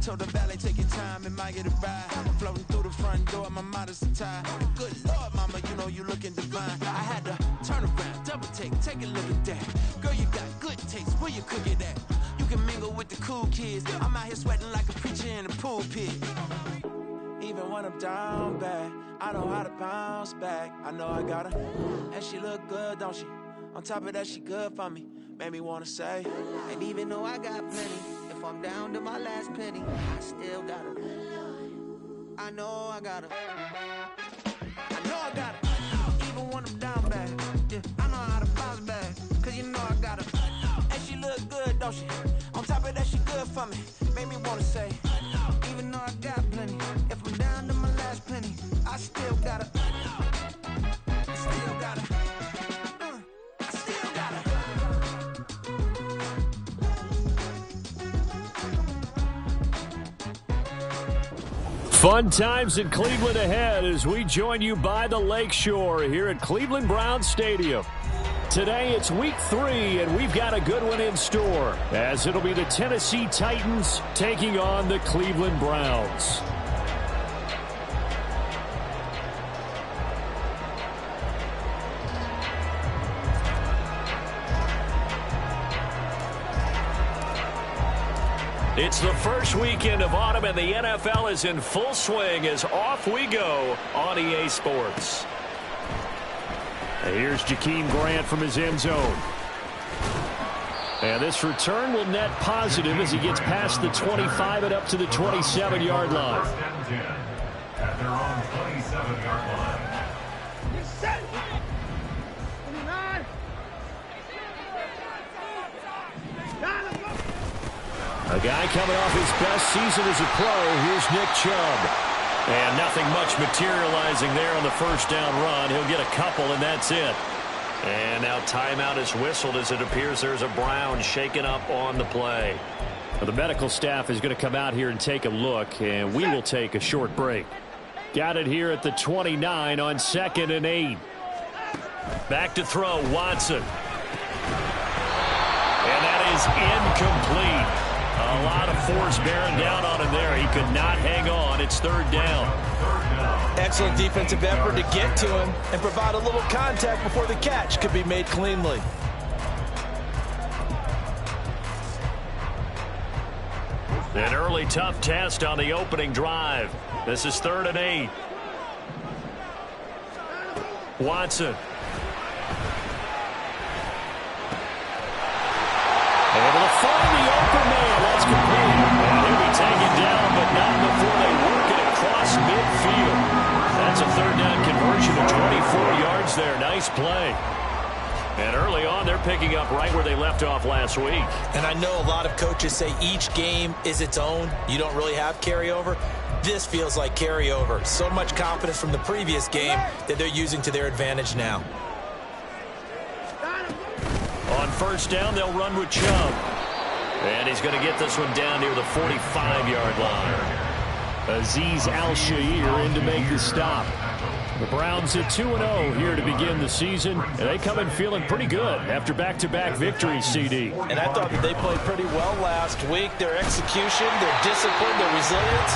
Told the valet, take your time, it might get a ride. Floating through the front door, my modesty tie. Good Lord, mama, you know you looking divine. I had to turn around, double take a look at that. Girl, you got good taste, where you cook it at? You can mingle with the cool kids. I'm out here sweating like a preacher in a pulpit. Even when I'm down bad, I know how to bounce back. I know I got her, and she look good, don't she? On top of that, she good for me. Made me wanna say, and even though I got plenty, if I'm down to my last penny, I still got her. I know I got her. I know I got her. Even when I'm down bad, yeah, I know how to bounce back. Cause you know I got her. And she look good, don't she? On top of that, she good for me. Made me wanna say, even though I got plenty, if I'm down to my last penny, I still got her. I still got her. I still got her. Fun times in Cleveland ahead as we join you by the Lakeshore here at Cleveland Browns Stadium. Today it's week 3, and we've got a good one in store, as it'll be the Tennessee Titans taking on the Cleveland Browns. It's the first weekend of autumn, and the NFL is in full swing as off we go on EA Sports. And here's Jakeem Grant from his end zone. And this return will net positive as he gets past the 25 and up to the 27-yard line. At their own 27-yard line. A guy coming off his best season as a pro. Here's Nick Chubb. And nothing much materializing there on the first down run. He'll get a couple, and that's it. And now timeout is whistled as it appears there's a Brown shaken up on the play. Well, the medical staff is going to come out here and take a look, and we will take a short break. Got it here at the 29 on 2nd and 8. Back to throw, Watson. And that is incomplete. A lot of force bearing down on him there. He could not hang on. It's 3rd down. Excellent defensive effort to get to him and provide a little contact before the catch could be made cleanly. An early tough test on the opening drive. This is 3rd and 8. Watson. Able to find the open man. That's complete. And he'll be taken down, but not before they work it across midfield. That's a 3rd down conversion of 24 yards there. Nice play. And early on, they're picking up right where they left off last week. And I know a lot of coaches say each game is its own. You don't really have carryover. This feels like carryover. So much confidence from the previous game that they're using to their advantage now. On 1st down, they'll run with Chubb. And he's going to get this one down near the 45-yard line. Azeez Al-Shaair in to make the stop. The Browns at 2-0 here to begin the season. And they come in feeling pretty good after back-to-back victories, CD. And I thought that they played pretty well last week. Their execution, their discipline, their resilience,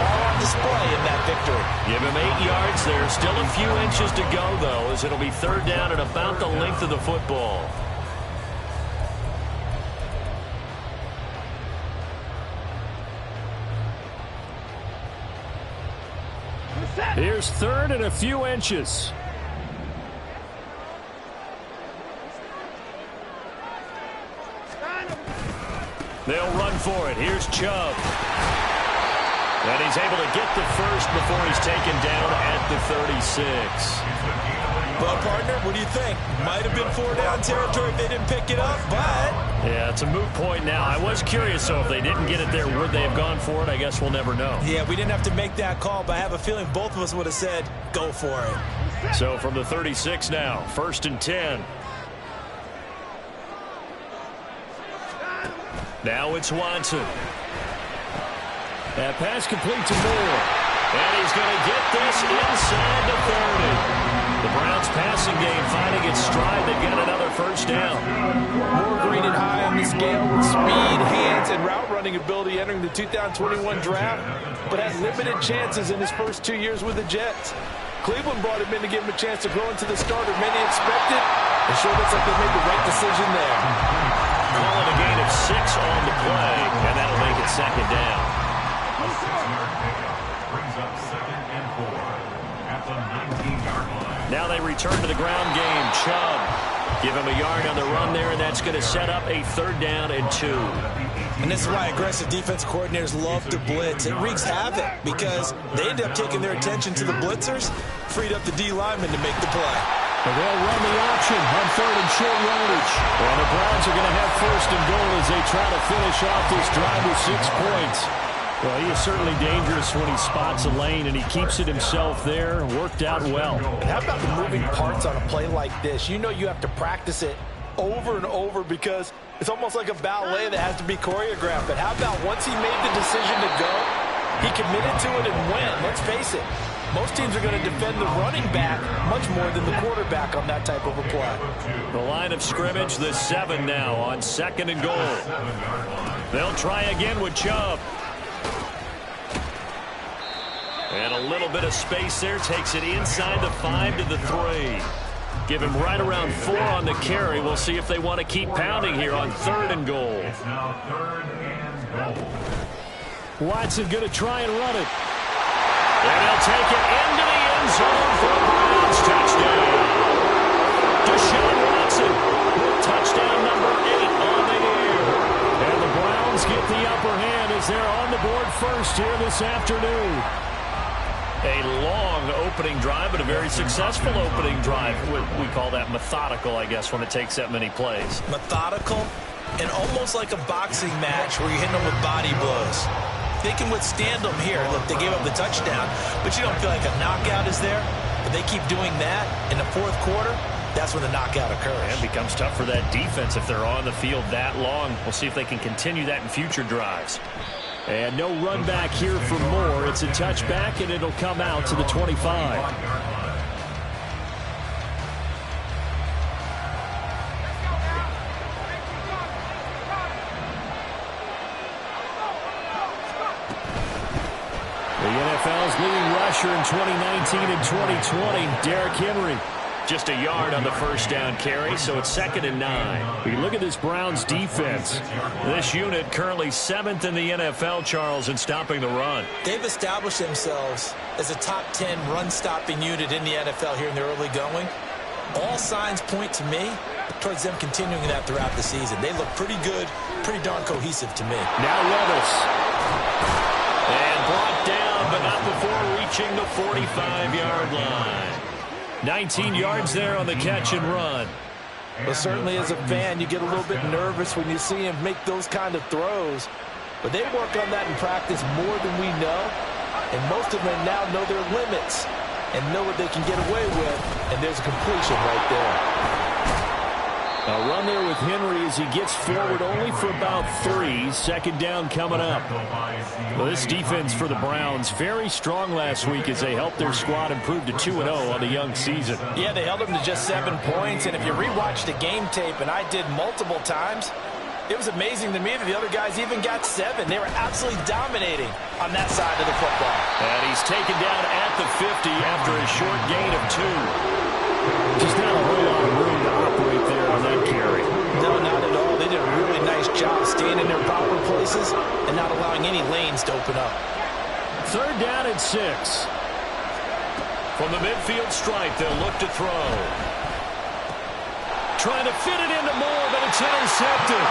all on display in that victory. Give him 8 yards there. Still a few inches to go, though, as it'll be 3rd down and about the length of the football. Here's 3rd and a few inches. They'll run for it. Here's Chubb. And he's able to get the first before he's taken down at the 36. Well, partner, what do you think? Might have been 4-down territory if they didn't pick it up, but... Yeah, it's a moot point now. I was curious, so if they didn't get it there, would they have gone for it? I guess we'll never know. Yeah, we didn't have to make that call, but I have a feeling both of us would have said, go for it. So from the 36 now, 1st and 10. Now it's Watson. That pass complete to Moore. And he's going to get this inside the 30. The Browns passing game finding its stride. They've got another first down. More graded high on the scale with speed, hands, and route running ability entering the 2021 draft, but had limited chances in his first 2 years with the Jets. Cleveland brought him in to give him a chance to grow into the starter many expected. It sure looks like they made the right decision there. Calling a gain of 6 on the play, and that'll make it second down. A 6-yard pickup brings up 2nd and 4 at the 19-yard line. Now they return to the ground game. Chubb, give him a yard on the run there, and that's going to set up a 3rd down and 2. And this is why aggressive defense coordinators love to blitz. It wreaks havoc because they end up taking their attention to the blitzers, freed up the D lineman to make the play. And they'll run the option on 3rd and short yardage. And the Browns are going to have 1st and goal as they try to finish off this drive with 6 points. Well, he is certainly dangerous when he spots a lane, and he keeps it himself there. Worked out well. And how about the moving parts on a play like this? You know you have to practice it over and over because it's almost like a ballet that has to be choreographed. But how about once he made the decision to go, he committed to it and went. Let's face it, most teams are going to defend the running back much more than the quarterback on that type of a play. The line of scrimmage, the 7 now on 2nd and goal. They'll try again with Chubb. And a little bit of space there. Takes it inside the 5 to the 3. Give him right around 4 on the carry. We'll see if they want to keep pounding here on 3rd and goal. It's now 3rd and goal. Watson going to try and run it. And he'll take it into the end zone for a Browns touchdown. Deshaun Watson with touchdown number 8 on the year. And the Browns get the upper hand as they're on the board first here this afternoon. A long opening drive, but a very successful opening drive. We call that methodical, I guess, when it takes that many plays. Methodical and almost like a boxing match where you're hitting them with body blows. They can withstand them here. Look, they gave up the touchdown, but you don't feel like a knockout is there. But they keep doing that in the 4th quarter. That's when the knockout occurs. And it becomes tough for that defense if they're on the field that long. We'll see if they can continue that in future drives. And no run back here for Moore. It's a touchback, and it'll come out to the 25. The NFL's leading rusher in 2019 and 2020, Derrick Henry. Just a yard on the 1st down carry, so it's 2nd and 9. We look at this Browns defense. This unit currently 7th in the NFL, Charles, in stopping the run. They've established themselves as a top 10 run-stopping unit in the NFL here in the early going. All signs point to me towards them continuing that throughout the season. They look pretty good, pretty darn cohesive to me. Now Levis. And brought down, but not before reaching the 45-yard line. 19 yards there on the catch and run. Well, certainly as a fan, you get a little bit nervous when you see him make those kind of throws. But they work on that in practice more than we know. And most of them now know their limits and know what they can get away with. And there's a completion right there. A run there with Henry as he gets forward only for about 3. 2nd down coming up. Well, this defense for the Browns, very strong last week as they helped their squad improve to 2-0 on the young season. Yeah, they held them to just 7 points. And if you rewatch the game tape, and I did multiple times, it was amazing to me that the other guys even got 7. They were absolutely dominating on that side of the football. And he's taken down at the 50 after a short gain of 2. Just not a whole lot of room to operate there on that carry. No, not at all. They did a really nice job staying in their proper places and not allowing any lanes to open up. 3rd down and 6. From the midfield stripe, they'll look to throw. Trying to fit it into Moore, but it's intercepted.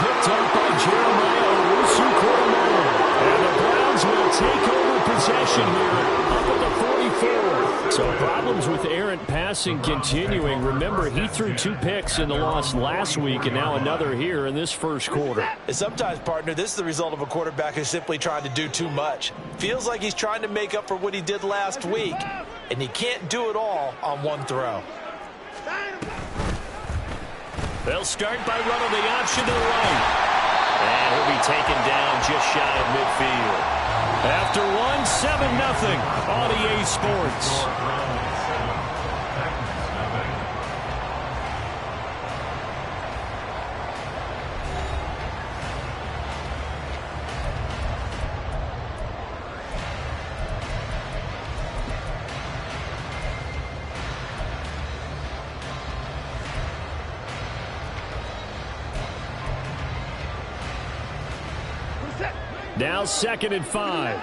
Picked up by Jeremiah Owusu-Koramoah. And the Browns will take over possession here up at the 44. So problems with errant passing continuing. Remember, he threw 2 picks in the loss last week, and now another here in this 1st quarter. And sometimes, partner, this is the result of a quarterback who's simply trying to do too much. Feels like he's trying to make up for what he did last week, and he can't do it all on one throw. They'll start by running the option to the right. And he'll be taken down just shy of midfield. After 1, 7-0 on EA Sports. Now 2nd and 5.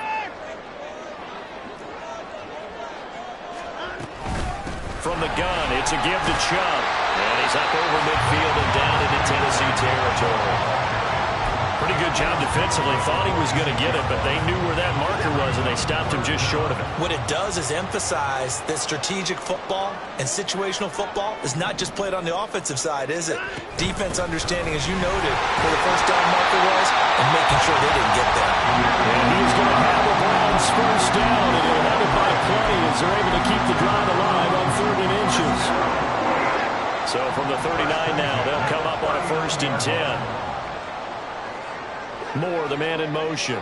From the gun, it's a give to Chubb. And he's up over midfield and down into Tennessee territory. Pretty good job defensively. Thought he was going to get it, but they knew where that marker was, and they stopped him just short of it. What it does is emphasize that strategic football and situational football is not just played on the offensive side, is it? Defense understanding, as you noted, where the first down marker was and making sure they didn't get there. And he's going to have the Browns first down, and he'll have it by plenty as they're able to keep the drive alive on 3rd and inches. So from the 39 now, they'll come up on a 1st and 10. Moore, the man in motion.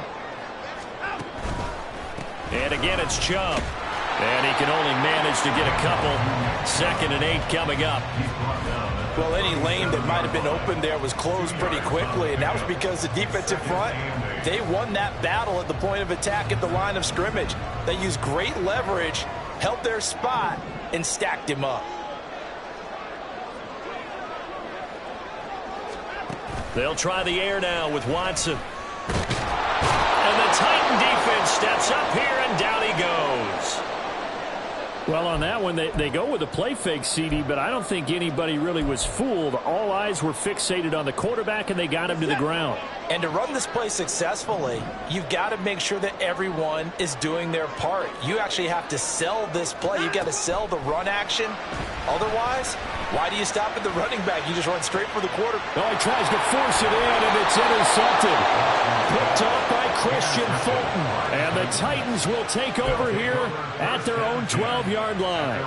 And again, it's Chubb. And he can only manage to get a couple. 2nd and 8 coming up. Well, any lane that might have been open there was closed pretty quickly, and that was because the defensive front, they won that battle at the point of attack at the line of scrimmage. They used great leverage, held their spot, and stacked him up. They'll try the air now with Watson. And the Titan defense steps up here, and down he goes. Well, on that one, they go with a play fake, CD, but I don't think anybody really was fooled. All eyes were fixated on the quarterback, and they got him to the ground. And to run this play successfully, you've got to make sure that everyone is doing their part. You actually have to sell this play. You've got to sell the run action. Otherwise, why do you stop at the running back? You just run straight for the quarterback. Oh, he tries to force it in, and it's intercepted. Picked off by Christian Fulton. And the Titans will take over here at their own 12-yard line.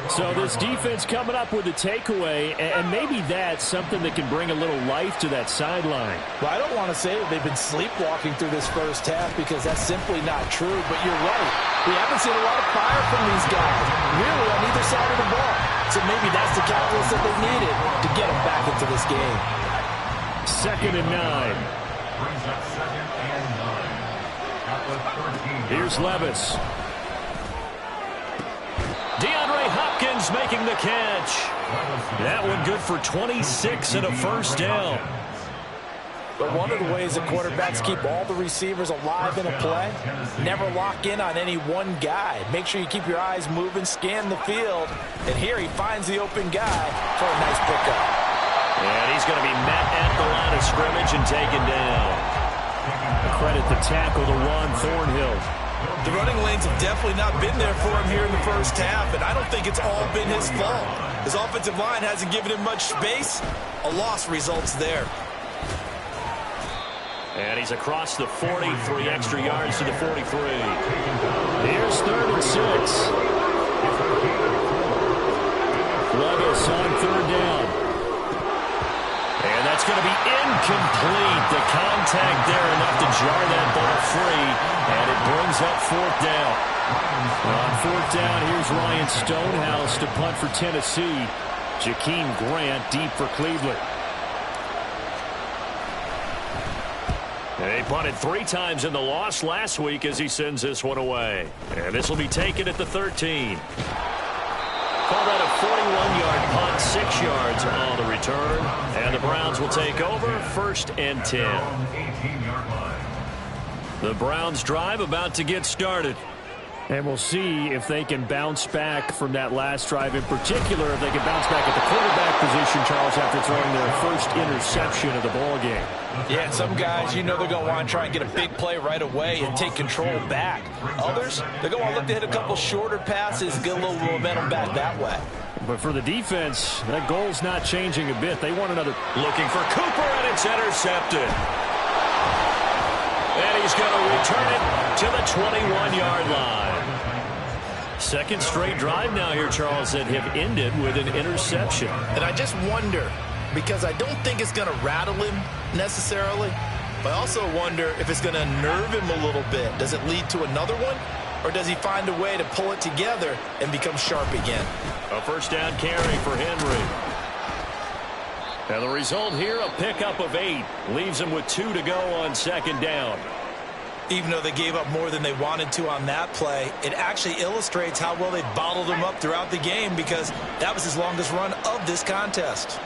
So this defense coming up with a takeaway, and maybe that's something that can bring a little life to that sideline. Well, I don't want to say that they've been sleepwalking through this first half because that's simply not true, but you're right. We haven't seen a lot of fire from these guys, really, on either side of the ball. So maybe that's the catalyst that they needed to get them back into this game. 2nd and 9. Brings up 2nd and 9. At the 13. Here's Levis. DeAndre Hopkins making the catch. That one good for 26 and a first down. But one of the ways that quarterbacks keep all the receivers alive in a play, never lock in on any one guy. Make sure you keep your eyes moving, scan the field, and here he finds the open guy for a nice pickup. And he's going to be met at the line of scrimmage and taken down. Credit the tackle to Juan Thornhill. The running lanes have definitely not been there for him here in the first half, and I don't think it's all been his fault. His offensive line hasn't given him much space. A loss results there. And he's across the 40, 3 extra yards to the 43. Here's 3rd and 6. Levis on 3rd down. And that's going to be incomplete. The contact there enough to jar that ball free. And it brings up 4th down. On 4th down, here's Ryan Stonehouse to punt for Tennessee. Jakeem Grant deep for Cleveland. They punted 3 times in the loss last week as he sends this one away. And this will be taken at the 13. Call that a 41-yard punt, 6 yards on the return. And the Browns will take over, 1st and 10. The Browns drive about to get started. And we'll see if they can bounce back from that last drive. In particular, if they can bounce back at the quarterback position, Charles, after throwing their first interception of the ball game. Yeah, and some guys, you know they're going to want to try and get a big play right away and take control back. Others, they're going to want to look to hit a couple shorter passes, get a little momentum back that way. But for the defense, that goal's not changing a bit. They want another. Looking for Cooper, and it's intercepted. And he's going to return it to the 21-yard line. Second straight drive now here, Charles, that have ended with an interception. And I just wonder, because I don't think it's going to rattle him necessarily, but I also wonder if it's going to nerve him a little bit. Does it lead to another one? Or does he find a way to pull it together and become sharp again? A first down carry for Henry. And the result here, a pickup of 8. Leaves him with 2 to go on 2nd down. Even though they gave up more than they wanted to on that play, it actually illustrates how well they bottled him up throughout the game because that was his longest run of this contest.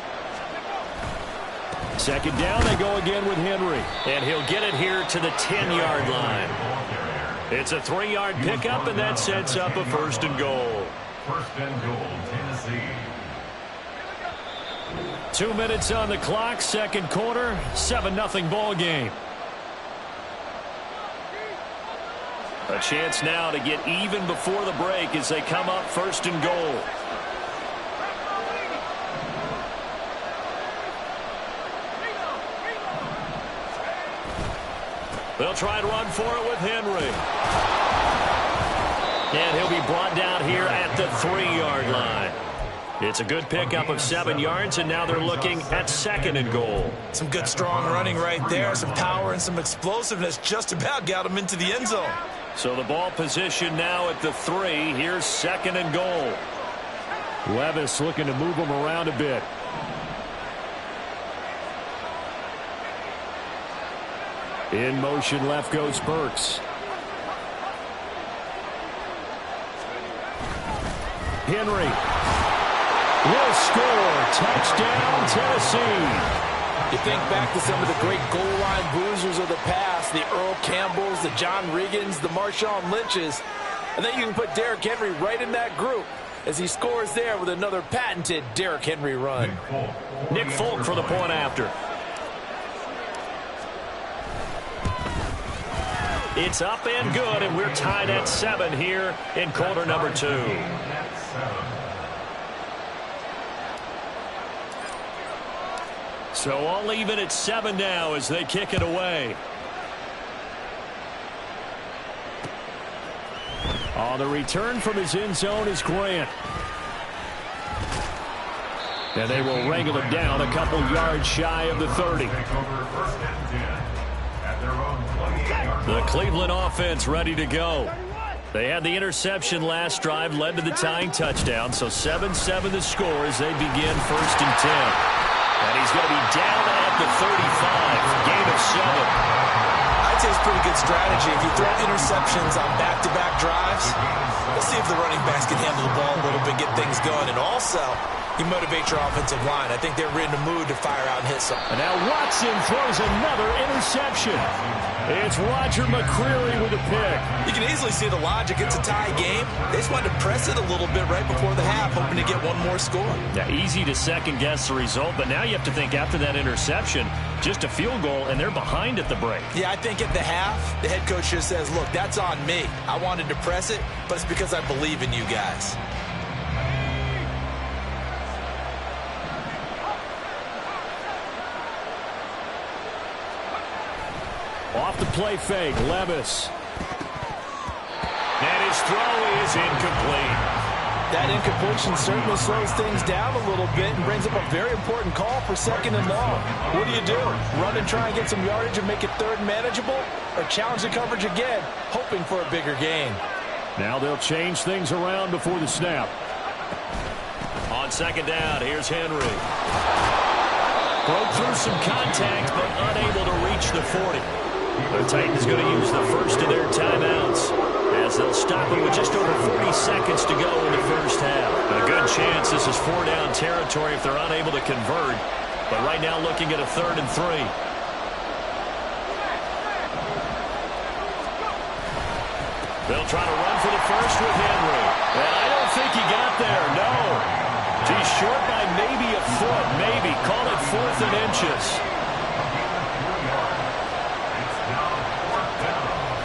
Second down, they go again with Henry. And he'll get it here to the 10-yard line. It's a 3-yard pickup, and that sets up a 1st and goal. 1st and goal, Tennessee. 2 minutes on the clock, second quarter, 7-0 ball game. A chance now to get even before the break as they come up 1st and goal. They'll try and run for it with Henry. And he'll be brought down here at the 3-yard line. It's a good pickup of 7 yards, and now they're looking at 2nd and goal. Some good strong running right there. Some power and some explosiveness just about got him into the end zone. So the ball position now at the 3. Here's 2nd and goal. Levis looking to move him around a bit. In motion left goes Burks. Henry will score. Touchdown, Tennessee. You think back to some of the great goal line bruisers of the past, the Earl Campbells, the John Riggins, the Marshawn Lynches. I think you can put Derrick Henry right in that group as he scores there with another patented Derrick Henry run. Nick Folk for the point after. It's up and good, and we're tied at 7 here in quarter number 2. So all even at 7 now as they kick it away. On the return from his end zone is Grant. And they will wrangle it down a couple yards shy of the 30. The Cleveland offense ready to go. They had the interception last drive, led to the tying touchdown. So 7-7 the score as they begin 1st and 10. And he's going to be down at the 35. Gain of 7. I'd say it's pretty good strategy. If you throw interceptions on back-to-back drives, let's see if the running backs can handle the ball a little bit, get things going. And also, you motivate your offensive line. I think they're in the mood to fire out and hit something. And now Watson throws another interception. It's Roger McCreary with a pick. You can easily see the logic. It's a tie game. They just wanted to press it a little bit right before the half, hoping to get one more score. Yeah, easy to second-guess the result, but now you have to think after that interception, just a field goal, and they're behind at the break. Yeah, I think at the half, the head coach just says, look, that's on me. I wanted to press it, but it's because I believe in you guys. Off the play fake, Levis. And his throw is incomplete. That incompletion certainly slows things down a little bit and brings up a very important call for 2nd and long. What do? Run and try and get some yardage and make it 3rd manageable? Or challenge the coverage again, hoping for a bigger gain? Now they'll change things around before the snap. On 2nd down, here's Henry. Broke through some contact, but unable to reach the 40. The Titans going to use the first of their timeouts as they'll stop it with just over 40 seconds to go in the first half. A good chance this is 4-down territory if they're unable to convert. But right now looking at a 3rd and 3. They'll try to run for the first with Henry. And I don't think he got there, no. He's short by maybe a foot, maybe. Call it 4th and inches.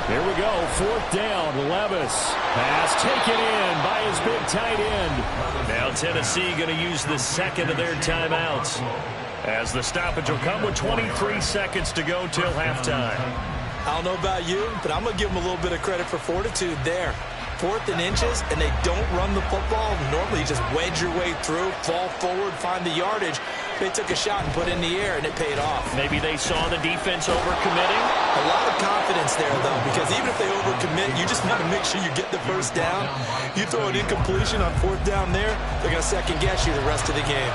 Here we go, 4th down, Levis. Pass taken in by his big tight end. Now Tennessee going to use the 2nd of their timeouts as the stoppage will come with 23 seconds to go till halftime. I don't know about you, but I'm going to give them a little bit of credit for fortitude there. 4th and inches, and they don't run the football. Normally, you just wedge your way through, fall forward, find the yardage. They took a shot and put it in the air, and it paid off. Maybe they saw the defense overcommitting. A lot of confidence there, though, because even if they overcommit, you just want to make sure you get the first down. You throw an incompletion on 4th down there, they're going to second-guess you the rest of the game.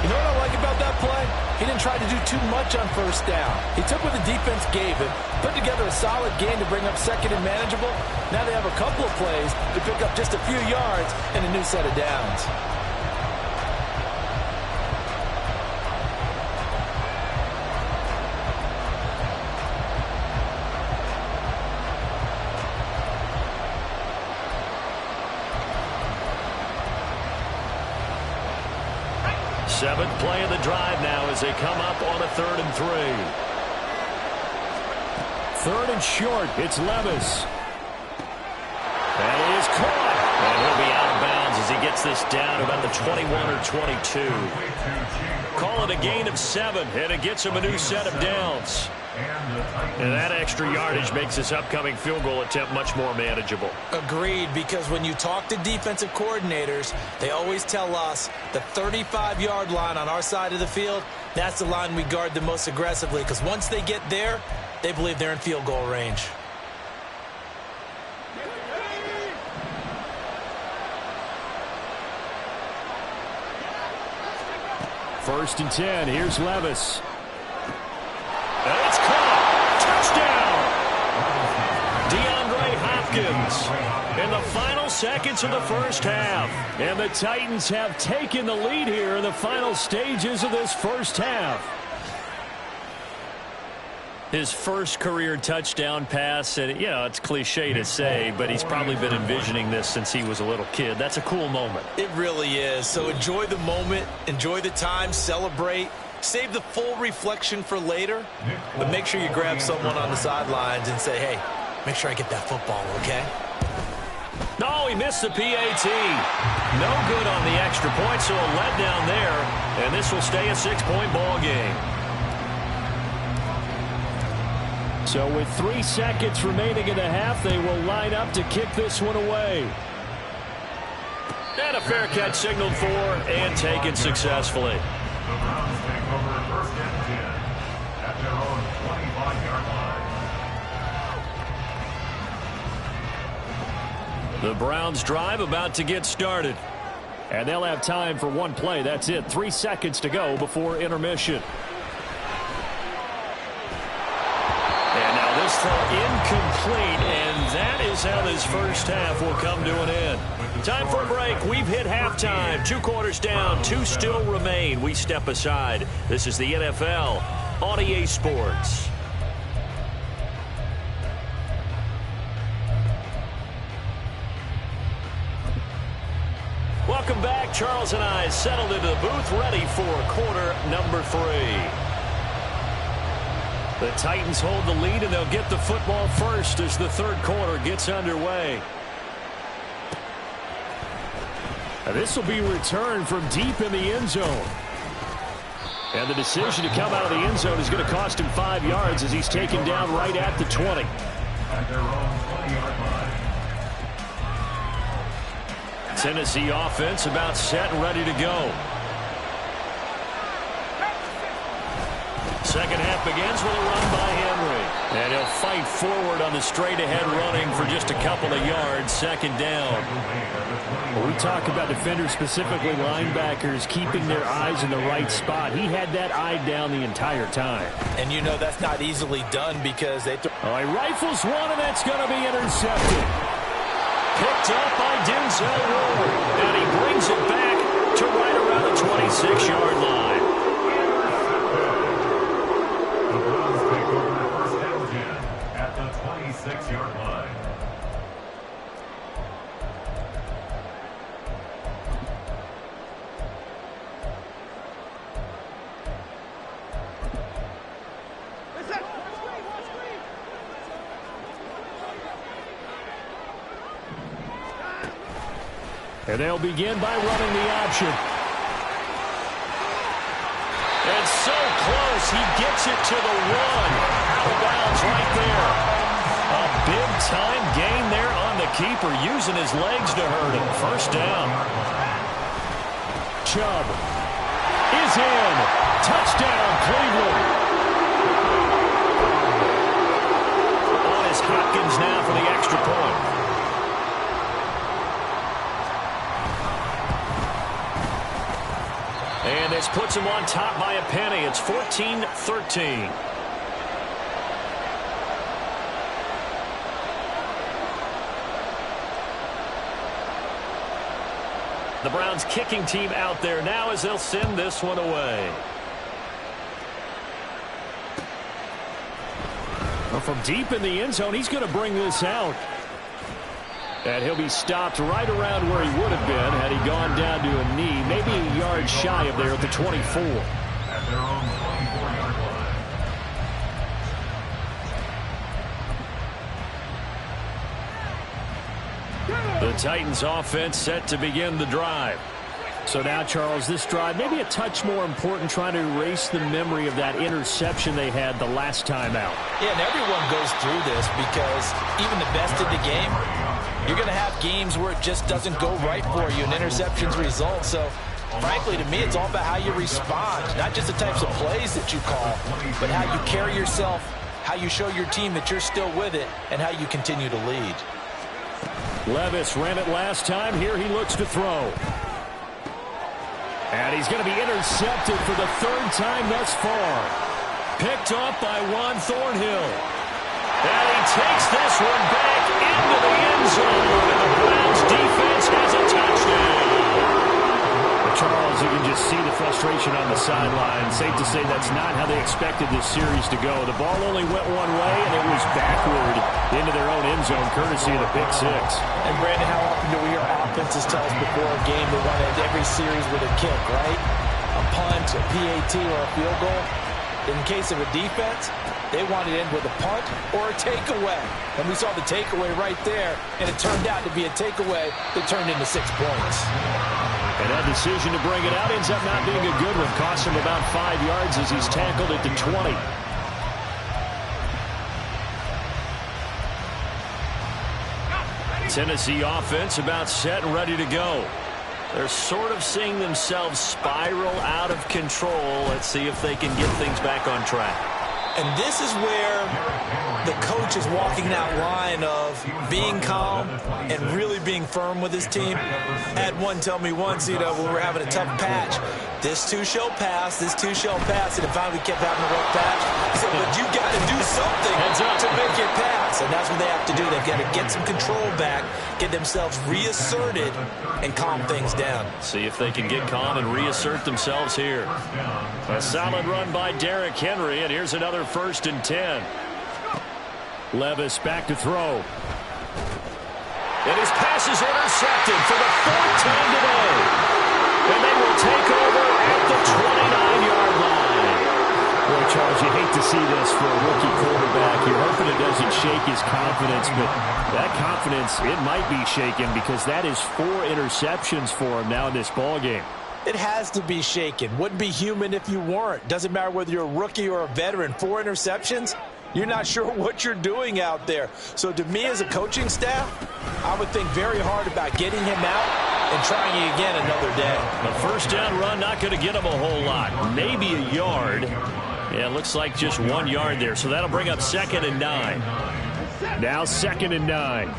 You know what I like about that play? He didn't try to do too much on 1st down. He took what the defense gave him, put together a solid game to bring up 2nd and manageable. Now they have a couple of plays to pick up just a few yards and a new set of downs. Seventh play of the drive now as they come up on a 3rd and 3. 3rd and short. It's Levis. That is caught. And he'll be out of bounds as he gets this down about the 21 or 22. Call it a gain of 7, and it gets him a new set of downs. And that extra yardage makes this upcoming field goal attempt much more manageable. Agreed, because when you talk to defensive coordinators, they always tell us the 35-yard line on our side of the field, that's the line we guard the most aggressively, because once they get there, they believe they're in field goal range. First and 10. Here's Levis. And it's caught. Touchdown. DeAndre Hopkins in the final seconds of the first half. And the Titans have taken the lead here in the final stages of this first half. His first career touchdown pass, and you know, it's cliche to say, but he's probably been envisioning this since he was a little kid. That's a cool moment. It really is. So enjoy the moment, enjoy the time, celebrate, save the full reflection for later, but make sure you grab someone on the sidelines and say, hey, make sure I get that football, okay? No, he missed the PAT. No good on the extra point, so a letdown there, and this will stay a 6-point ball game. So with 3 seconds remaining in the half, they will line up to kick this one away. And a fair catch signaled for and taken successfully. The Browns take over 1st and 10 at their own 25-yard line. The Browns drive about to get started. And they'll have time for one play. That's it. 3 seconds to go before intermission. This throw incomplete, and that is how this first half will come to an end. Time for a break. We've hit halftime. 2 quarters down, 2 still remain. We step aside. This is the NFL on EA Sports. Welcome back. Charles and I settled into the booth, ready for quarter number 3. The Titans hold the lead, and they'll get the football first as the 3rd quarter gets underway. And this will be returned from deep in the end zone. And the decision to come out of the end zone is going to cost him 5 yards as he's taken down right at the 20. At their own 20-yard line. Tennessee offense about set and ready to go. Second half begins with a run by Henry. And he'll fight forward on the straight-ahead running for just a couple of yards. 2nd down. Well, we talk about defenders, specifically linebackers, keeping their eyes in the right spot. He had that eye down the entire time. And you know that's not easily done because they... He rifles one, and that's going to be intercepted. Picked up by Denzel Ward. And he brings it back to right around the 26-yard line. the Browns take over 1st and 10 at the 26-yard line. And they'll begin by running the option. And so close, he gets it to the 1. Out of bounds right there. A big-time gain there on the keeper, using his legs to hurt him. 1st down. Chubb is in. Touchdown, Cleveland. On is Hopkins now for the extra point. And this puts him on top by a penny. It's 14-13. The Browns kicking team out there now as they'll send this one away. Well, from deep in the end zone, he's going to bring this out. And he'll be stopped right around where he would have been had he gone down to a knee, maybe a yard shy of there at the 24. At their own 24-yard line. The Titans offense set to begin the drive. So now, Charles, this drive maybe a touch more important, trying to erase the memory of that interception they had the last time out. Yeah, and everyone goes through this because even the best in the game, you're going to have games where it just doesn't go right for you and interceptions result. So, frankly, to me, it's all about how you respond, not just the types of plays that you call, but how you carry yourself, how you show your team that you're still with it, and how you continue to lead. Levis ran it last time. Here he looks to throw. And he's going to be intercepted for the third time thus far. Picked up by Juan Thornhill. And he takes this one back into the end zone. And the Browns defense has a touchdown. Charles, you can just see the frustration on the sideline. Safe to say that's not how they expected this series to go. The ball only went one way, and it was backward into their own end zone, courtesy of the pick six. And, Brandon, how often do we hear offenses tell us before a game they want to end every series with a kick, right? A punt, a PAT, or a field goal. In case of a defense, they wanted to end with a punt or a takeaway. And we saw the takeaway right there, and it turned out to be a takeaway that turned into 6 points. And that decision to bring it out ends up not being a good one. Costs him about 5 yards as he's tackled at the 20. Tennessee offense about set and ready to go. They're sort of seeing themselves spiral out of control. Let's see if they can get things back on track. And this is where the coach is walking that line of being calm and really being firm with his team. I had one tell me once, when we were having a tough patch, this too shall pass, this too shall pass. And finally we kept having a rough patch. He said, but you got to do something to make it pass. And that's what they have to do. They've got to get some control back, get themselves reasserted, and calm things down. See if they can get calm and reassert themselves here. A solid run by Derrick Henry, and here's another 1st and 10. Levis back to throw. And his pass is intercepted for the 4th time today. And they will take over at the 29-yard line. Boy, Charles, you hate to see this for a rookie quarterback. You're hoping it doesn't shake his confidence, but that confidence, it might be shaken because that is 4 interceptions for him now in this ballgame. It has to be shaken. Wouldn't be human if you weren't. Doesn't matter whether you're a rookie or a veteran. 4 interceptions, you're not sure what you're doing out there. So to me as a coaching staff, I would think very hard about getting him out and trying it again another day. A 1st down run, not going to get him a whole lot. Maybe a yard. Yeah, it looks like just 1 yard there. So that'll bring up 2nd and 9. Now 2nd and 9.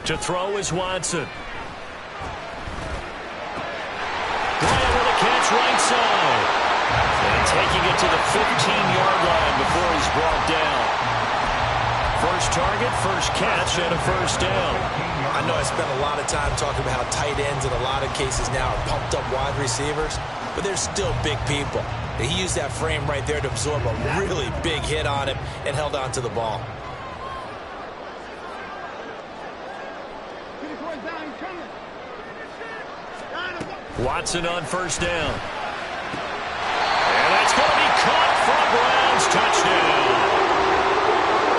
To throw is Watson. Bryant with a catch right side. And taking it to the 15-yard line before he's brought down. First target, first catch, and a 1st down. I know I spent a lot of time talking about how tight ends in a lot of cases now are pumped up wide receivers, but they're still big people. He used that frame right there to absorb a really big hit on him and held on to the ball. Watson on 1st down. And that's going to be caught for a Browns touchdown.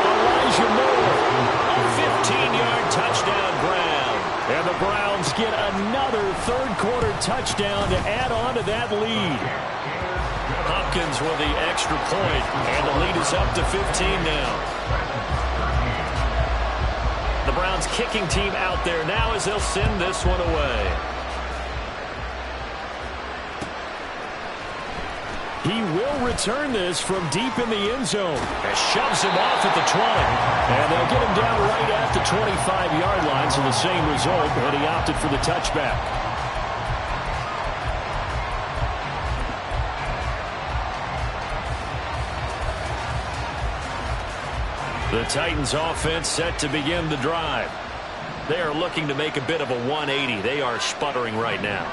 Elijah Moore, a 15-yard touchdown Brown. And the Browns get another 3rd-quarter touchdown to add on to that lead. Hopkins with the extra point, and the lead is up to 15 now. The Browns kicking team out there now as they'll send this one away. He will return this from deep in the end zone. And shoves him off at the 20. And they'll get him down right at the 25-yard line, so the same result, but he opted for the touchback. The Titans offense set to begin the drive. They are looking to make a bit of a 180. They are sputtering right now.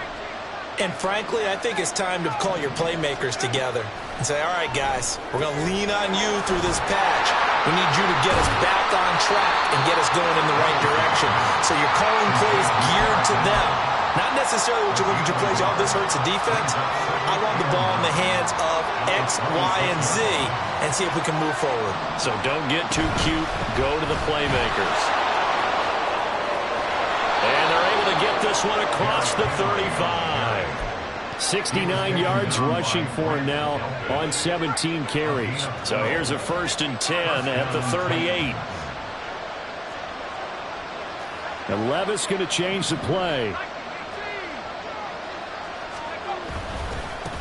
And frankly, I think it's time to call your playmakers together and say, all right, guys, we're going to lean on you through this patch. We need you to get us back on track and get us going in the right direction. So you're calling plays geared to them. Not necessarily what you look at your plays, oh, this hurts the defense. I want the ball in the hands of X, Y, and Z and see if we can move forward. So don't get too cute. Go to the playmakers. And they're able to get this one across the 35. 69 yards rushing for him now on 17 carries. So here's a 1st and 10 at the 38. And Levis going to change the play.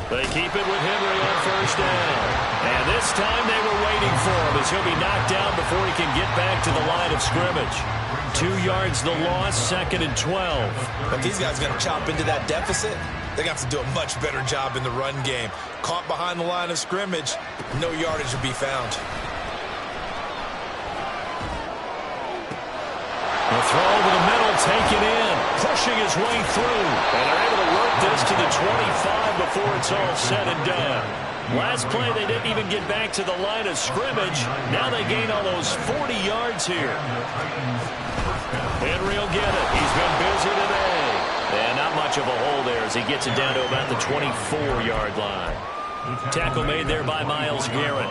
They keep it with Henry on 1st down. And this time they were waiting for him as he'll be knocked down before he can get back to the line of scrimmage. 2 yards the loss, 2nd and 12. But these guys are going to chop into that deficit. They're going to have to do a much better job in the run game. Caught behind the line of scrimmage, no yardage will be found. The throw over the middle, taken in, pushing his way through. And they're able to work this to the 25 before it's all said and done. Last play, they didn't even get back to the line of scrimmage. Now they gain almost 40 yards here. Henry will get it. He's been busy today. And not much of a hole there as he gets it down to about the 24-yard line. Tackle made there by Myles Garrett.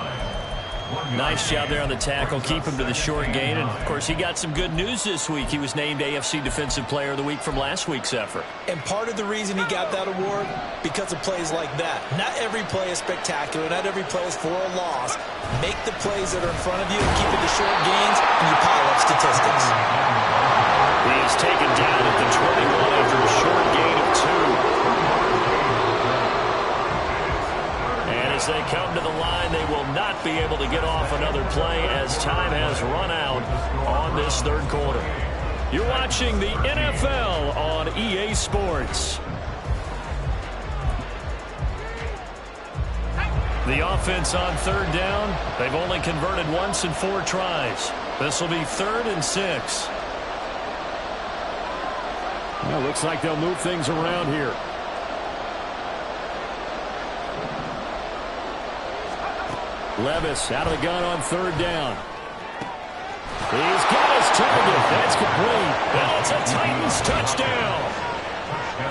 Nice job there on the tackle. Keep him to the short gain. And, of course, he got some good news this week. He was named AFC Defensive Player of the Week from last week's effort. And part of the reason he got that award, because of plays like that. Not every play is spectacular. Not every play is for a loss. Make the plays that are in front of you and keep it to short gains, and you pile up statistics. He is taken down at the 21 after a short gain of 2. And as they come to the line, they will not be able to get off another play as time has run out on this 3rd quarter. You're watching the NFL on EA Sports. The offense on 3rd down. They've only converted once in 4 tries. This will be 3rd and 6. Well, looks like they'll move things around here. Levis out of the gun on 3rd down. He's got his target. That's complete. Now it's a Titans touchdown.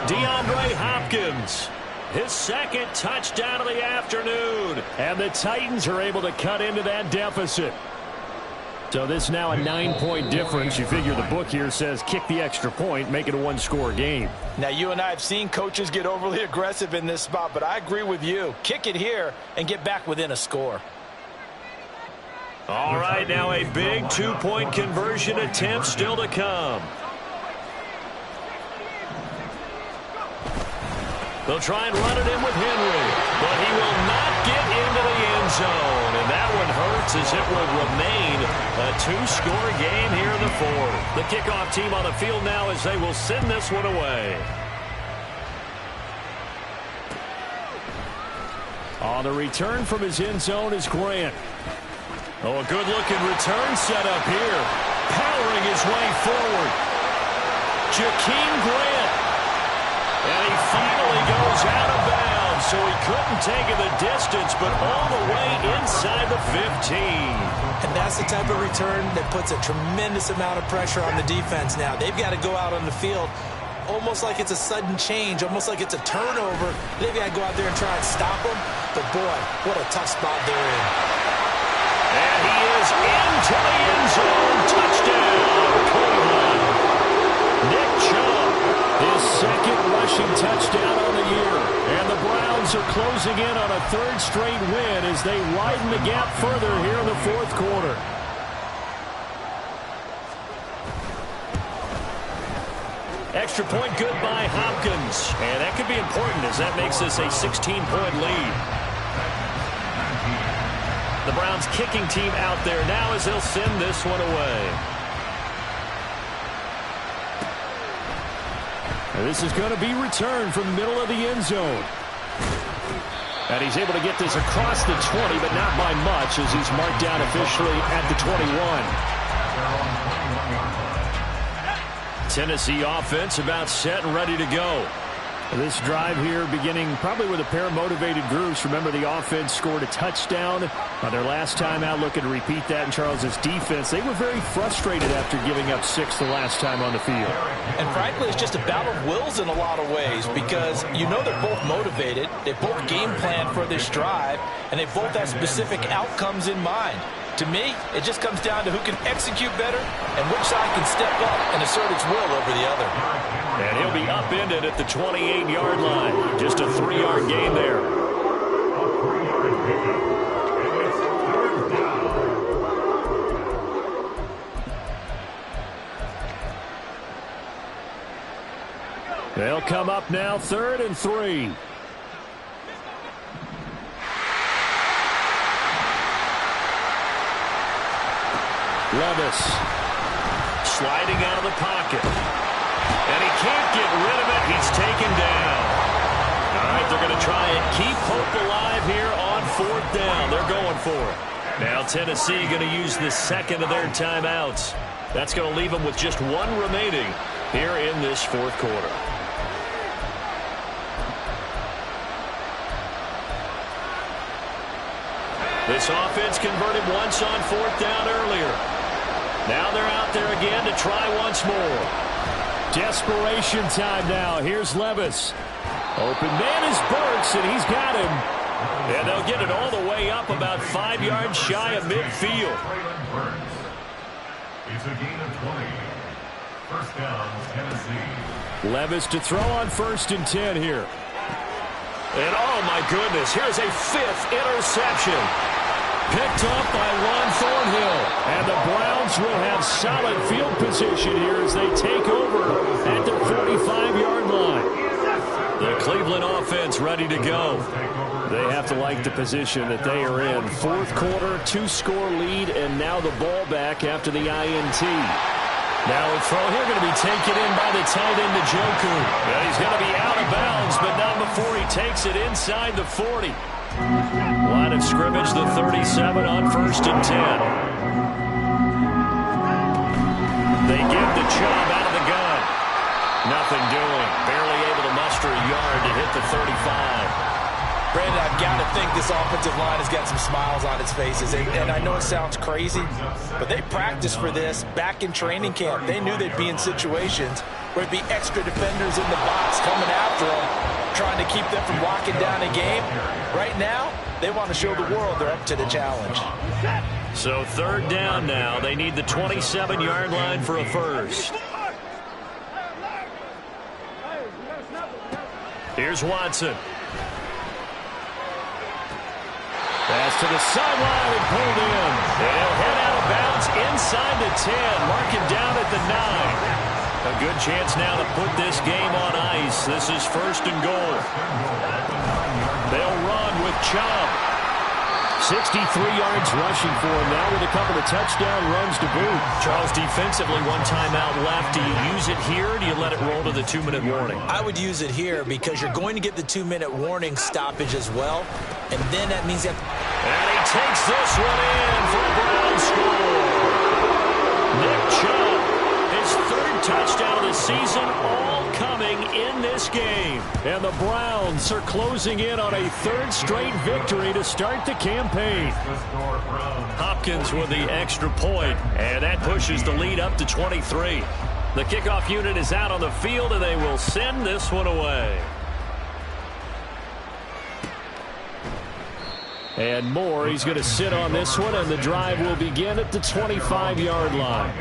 DeAndre Hopkins, his 2nd touchdown of the afternoon. And the Titans are able to cut into that deficit. So this is now a 9-point difference. You figure the book here says kick the extra point, make it a 1-score game. Now, you and I have seen coaches get overly aggressive in this spot, but I agree with you. Kick it here and get back within a score. All right, now a big 2-point conversion attempt still to come. They'll try and run it in with Henry, but he will not get into the end zone. And that one hurts as it will remain a 2-score game here in the 4th. The kickoff team on the field now as they will send this one away. On the return from his end zone is Grant. Oh, a good-looking return set up here. Powering his way forward. Jakeem Grant. And he finally goes out of bounds, so he couldn't take it the distance, but all the way inside the 15. And that's the type of return that puts a tremendous amount of pressure on the defense now. They've got to go out on the field almost like it's a sudden change, almost like it's a turnover. They've got to go out there and try and stop them. But, boy, what a tough spot they're in. And he is into the end zone. Touchdown, Cleveland. Nick Chubb, his 2nd rushing touchdown on the year. And the Browns are closing in on a 3rd straight win as they widen the gap further here in the 4th quarter. Extra point good by Hopkins. And that could be important as that makes this a 16-point lead. The Browns kicking team out there now as they'll send this one away. And this is going to be returned from the middle of the end zone. And he's able to get this across the 20, but not by much as he's marked down officially at the 21. Tennessee offense about set and ready to go. This drive here beginning probably with a pair of motivated groups. Remember, the offense scored a touchdown on their last time out, looking to repeat that in Charles's defense. They were very frustrated after giving up 6 the last time on the field. And frankly, it's just a battle of wills in a lot of ways because you know they're both motivated. They both game plan for this drive, and they both have specific outcomes in mind. To me, it just comes down to who can execute better and which side can step up and assert its will over the other. And he'll be upended at the 28-yard line. Just a 3-yard gain there. They'll come up now, 3rd and 3. Levis sliding out of the pocket. And he can't get rid of it. He's taken down. All right, they're going to try and keep hope alive here on 4th down. They're going for it. Now Tennessee going to use the second of their timeouts. That's going to leave them with just 1 remaining here in this 4th quarter. This offense converted once on 4th down earlier. Now they're out there again to try once more. Desperation time now. Here's Levis. Open man is Burks, and he's got him. And they'll get it all the way up about 5 yards shy of midfield. It's a gain of 20. First down, Tennessee. Levis to throw on 1st and 10 here. And oh my goodness, here's a 5th interception. Picked up by Juan Thornhill. And the Browns will have solid field position here as they take over at the 45-yard line. The Cleveland offense ready to go. They have to like the position that they are in. 4th quarter, 2-score lead, and now the ball back after the INT. Now a throw here going to be taken in by the tight end, Njoku. And he's going to be out of bounds, but not before he takes it inside the 40. Line of scrimmage, the 37 on 1st and 10. They give the Chubb out of the gun. Nothing doing. Barely able to muster a yard to hit the 35. Brandon, I've got to think this offensive line has got some smiles on its faces. And I know it sounds crazy, but they practiced for this back in training camp. They knew they'd be in situations where there'd be extra defenders in the box coming after them, trying to keep them from locking down a game. Right now, they want to show the world they're up to the challenge. So 3rd down now. They need the 27-yard line for a first. Here's Watson. Pass to the sideline and pulled in. And he'll head out of bounds inside the 10. Mark him down at the 9. A good chance now to put this game on ice. This is 1st and goal. They'll run with Chubb. 63 yards rushing for him now with a couple of touchdown runs to boot. Charles, defensively, 1 timeout left. Do you use it here or do you let it roll to the 2-minute warning? I would use it here because you're going to get the 2-minute warning stoppage as well. And then that means that... And he takes this one in for a Brown score. Nick Chubb, his 3rd touchdown of the season, all coming in this game. And the Browns are closing in on a 3rd straight victory to start the campaign. Hopkins with the extra point, and that pushes the lead up to 23. The kickoff unit is out on the field, and they will send this one away. And Moore, he's going to sit on this one, and the drive will begin at the 25-yard line.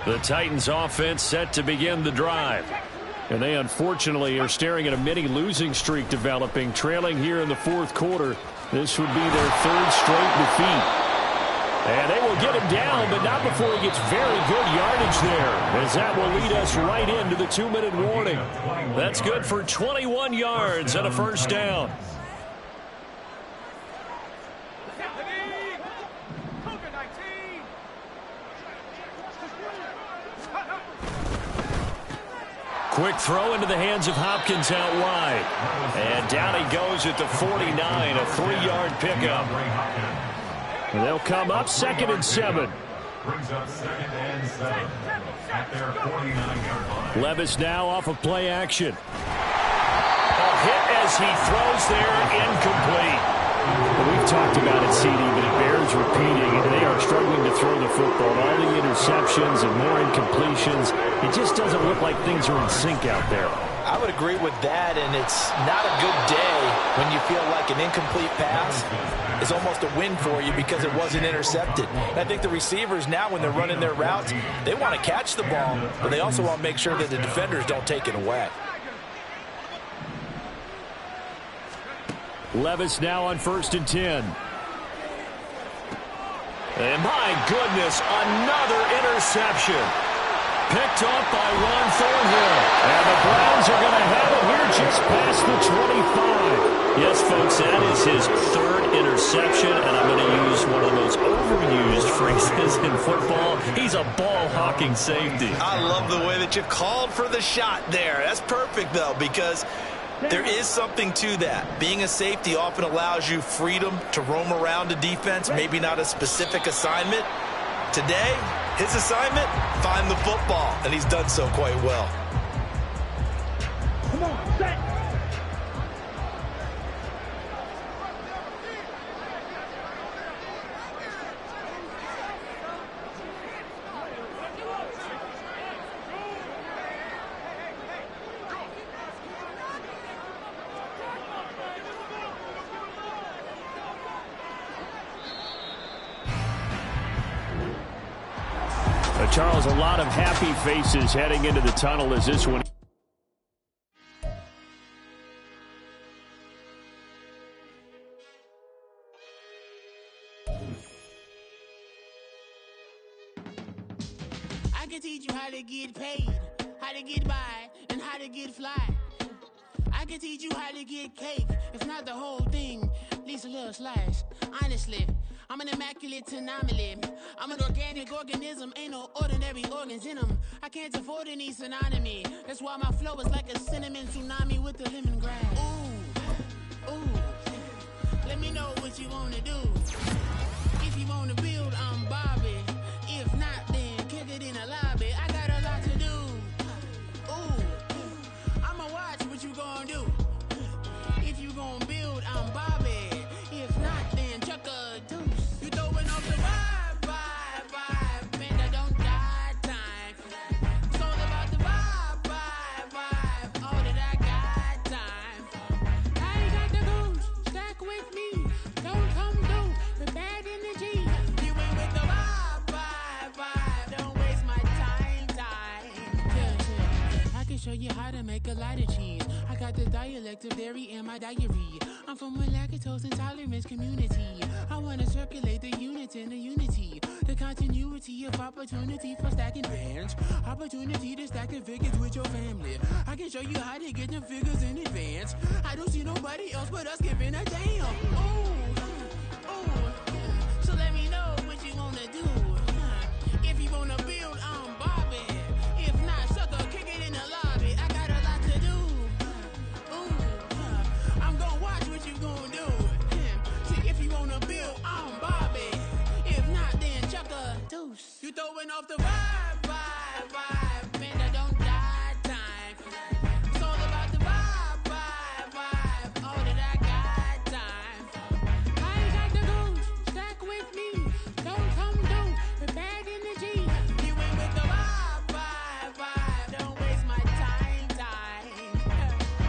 The Titans offense set to begin the drive. And they unfortunately are staring at a mini losing streak developing, trailing here in the 4th quarter. This would be their 3rd straight defeat. And they will get him down, but not before he gets very good yardage there, as that will lead us right into the 2-minute warning. That's good for 21 yards and a 1st down. Quick throw into the hands of Hopkins out wide. And down he goes at the 49, a 3-yard pickup. And they'll come up 2nd and 7. Brings up 2nd and 7 at their 49-yard line. Levis now off of play action. A hit as he throws there, incomplete. Well, we've talked about it, CD, but it bears repeating. They are struggling to throw the football. All the interceptions and more incompletions. It just doesn't look like things are in sync out there. I would agree with that, and it's not a good day when you feel like an incomplete pass is almost a win for you because it wasn't intercepted. And I think the receivers now, when they're running their routes, they want to catch the ball, but they also want to make sure that the defenders don't take it away. Levis now on 1st and 10. And my goodness, another interception. Picked off by Juan Thornhill. And the Browns are going to have it here just past the 25. Yes, folks, that is his 3rd interception, and I'm going to use one of the most overused phrases in football. He's a ball-hawking safety. I love the way that you called for the shot there. That's perfect, though, because there is something to that. Being a safety often allows you freedom to roam around the defense, maybe not a specific assignment. Today, his assignment, find the football, and he's done so quite well. Come on, set. Charles, a lot of happy faces heading into the tunnel as this one. I can teach you how to get paid, how to get by, and how to get fly. I can teach you how to get cake, if not the whole thing, at least a little slice. Honestly, I'm an immaculate anomaly. I'm an organic organism, ain't no ordinary organs in them. I can't afford any synonymy. That's why my flow is like a cinnamon tsunami with the lemongrass. Ooh, ooh. Let me know what you wanna do. If you wanna build, I'm Bobby. If not, then kick it in the lobby. I got a lot to do. Ooh, I'ma watch what you gonna do. If you gonna build, I'm Bobby. If not, then chuck a deuce. You throwing off the vibe, man, I don't got time. It's all about the vibe, all that I got time. I ain't got the goose, stack with me. Don't come through with bad energy. You ain't with the vibe, don't waste my time. Yeah. I can show you how to make a lot of cheese. I got the dialect of dairy in my diary. I'm from a lactose intolerance community. I wanna circulate the units in the unity. The continuity of opportunity for stacking bands. Opportunity to stack the figures with your family. I can show you how to get the figures in advance. I don't see nobody else but us giving a damn. Ooh. So let me know what you wanna do. If you wanna build, I'm Bobby. If not, sucker, kick it in the lobby. I got a lot to do. Ooh, I'm gonna watch what you gonna do. See, if you wanna build, I'm Bobby. If not, then chuck a deuce. You throwing off the vibe, man, I don't got time. It's all about the vibe, all that I got time. I ain't got the goose, stack with me. Don't come through with bad energy. You ain't with the vibe, don't waste my time.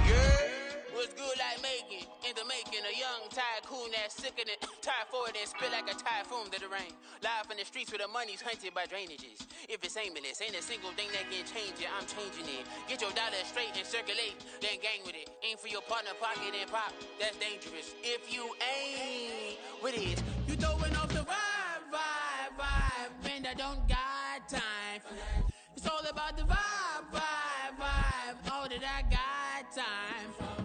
Yeah, what's good like making, in the making, a young tycoon that's sickening. Tie forward and spill like a typhoon to the rain. Live in the streets where the money's hunted by drainages. If it's aimless, ain't a single thing that can change it, I'm changing it. Get your dollar straight and circulate, then gang with it. Aim for your partner, pocket and pop, that's dangerous. If you ain't with it, you throwing off the vibe, man, I don't got time for that. It's all about the vibe, all that I got time for.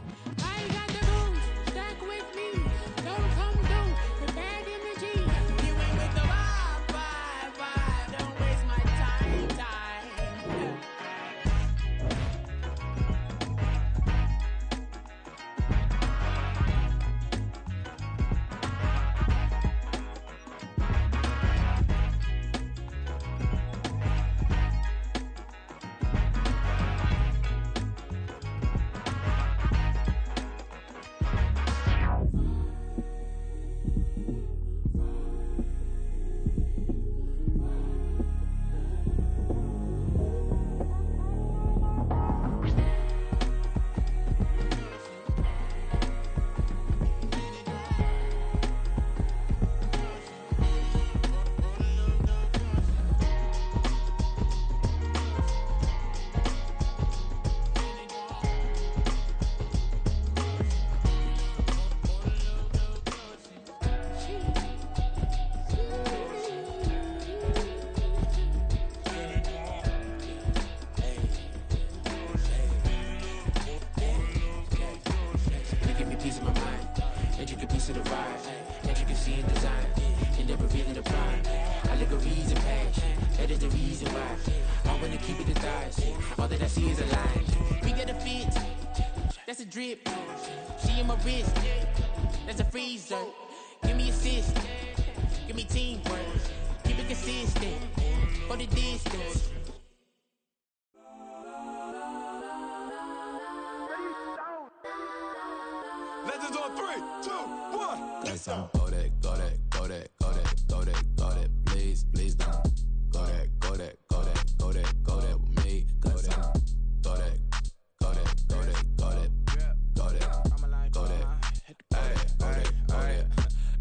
I ain't got the goose, stack with me. Don't come through with bad energy. You ain't with the vibe, don't waste my time. That is the reason why I wanna keep it the thighs. All that I see is a lie. We got a fit, that's a drip. She in my wrist, that's a freezer. Give me assist, give me teamwork. Keep it consistent, for the distance. Legends on 3, 2, 1. Yes, I'm go that, go that, go that, go that, go that, go that. Please, please don't go that, go that, go that, go that, go that with me. Go that, go that, go that, go that, go that, go that, go that, go that.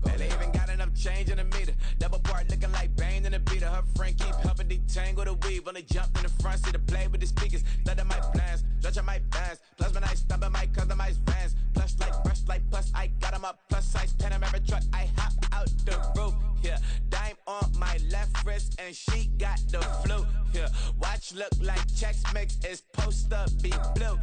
Man, they even got enough change in the meter. Double part looking like Bane in the beater. Her friend keep helping detangle the weave. Only jumped in the front seat to play with the speakers. Thunder my plans, judge my bands. Plus when I stumble my customized vans. Plush like brush like plus I got 'em up. Plus size Panamera truck. I hop out the roof. Yeah, dime on my left wrist and she got the flu. Yeah, watch look like Chex Mix. It's post up be blue.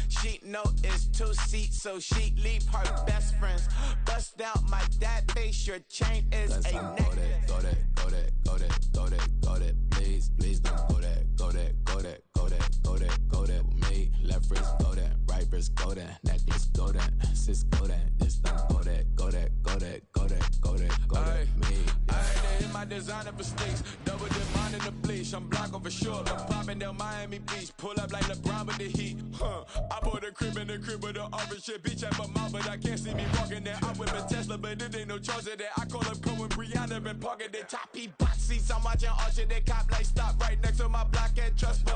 She know it's 2 seats, so she leave her best friends. Bust out my dad face. Your chain is Let's a go neck. that, go that, go that, go that, go that, go that. Please, please don't go that, go that, go that, go that, go that, go that with me. Left wrist go that, right wrist go that, necklace go that, sis go that, just don't go that, go that, go that, go that, go that, go that with me. They hit my designer for sneaks. Double dip mine in the bleach. I'm black over short. I'm popping down Miami Beach. Pull up like LeBron with the heat. I bought a crib in the crib with the orange shit. Beach at my mouth, but I can't see me walking there. I'm with a Tesla, but it ain't no charge of that. I call up Cohen, Brianna, been parking the top box seats. I'm watching Archer, they cop like stop right next to my block and trust me.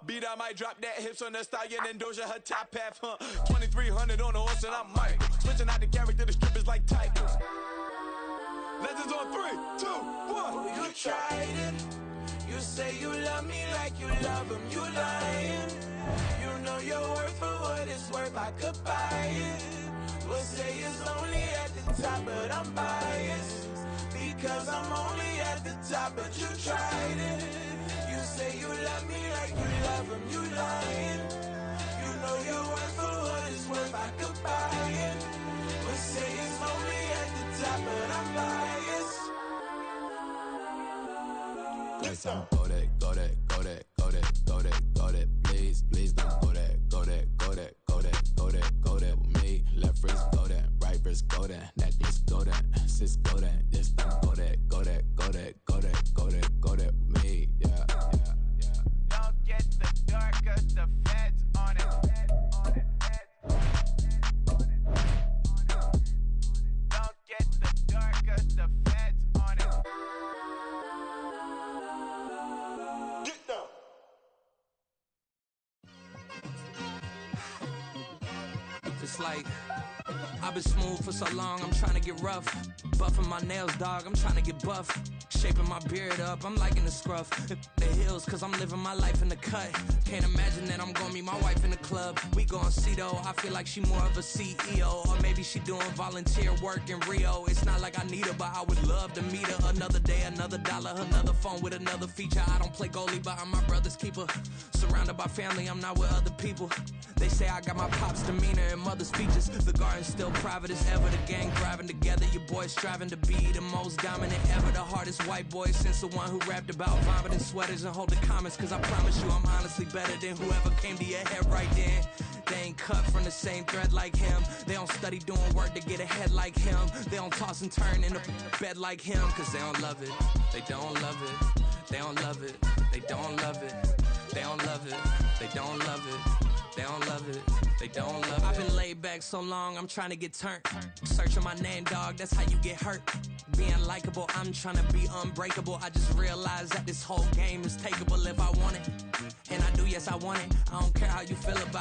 Beat, I might drop that hips on the stallion and Doja her top half. 2300 on the horse and I'm Mike. Switching out the character, the strippers like Tigers. Legends on 3, 2, 1. You tried it. You say you love me like you love him. You lying. You know your worth for what it's worth. I could buy it. We'll say it's only at the top, but I'm biased because I'm only at the top. But you tried it. You say you love me like you love him. You lying. You know your worth for what it's worth. I could buy it. We'll say it's only at the top, but I'm biased. Yes, I'm go that, go that, go that, go that, go that, go that. Please, please don't go that, go that, go that, go that, go that, go that with me. Left wrist go that, right wrist go that, necklace go that, sis go that, just don't go that, go that, go that, go that, go that, go that with me. Yeah, yeah, yeah. Don't get the dark, cause the feds on it. Don't get the dark, cause the feds on it. Get down. It's like I've been smooth for so long, I'm trying to get rough. Buffing my nails, dog, I'm trying to get buff. Shaping my beard up, I'm liking the scruff. The hills, cause I'm living my life in the cut. Can't imagine that I'm gonna meet my wife in the club. We gon' see though, I feel like she more of a CEO. Or maybe she doing volunteer work in Rio. It's not like I need her, but I would love to meet her. Another day, another dollar, another phone with another feature. I don't play goalie, but I'm my brother's keeper. Surrounded by family, I'm not with other people. They say I got my pop's demeanor and mother's features. The garden's still private as ever. The gang driving together. Your boys striving to be the most dominant ever. The hardest white boy since the one who rapped about vomiting sweaters and holding comments. Cause I promise you I'm honestly better than whoever came to your head right then. They ain't cut from the same thread like him. They don't study doing work to get ahead like him. They don't toss and turn in a bed like him. Cause they don't love it. They don't love it. They don't love it. They don't love it. They don't love it. They don't love it. They don't love it, they don't love it. I've been laid back so long, I'm trying to get turned. Searching my name, dog, that's how you get hurt. Being likable, I'm trying to be unbreakable. I just realized that this whole game is takeable if I want it. And I do, yes, I want it. I don't care how you feel about it.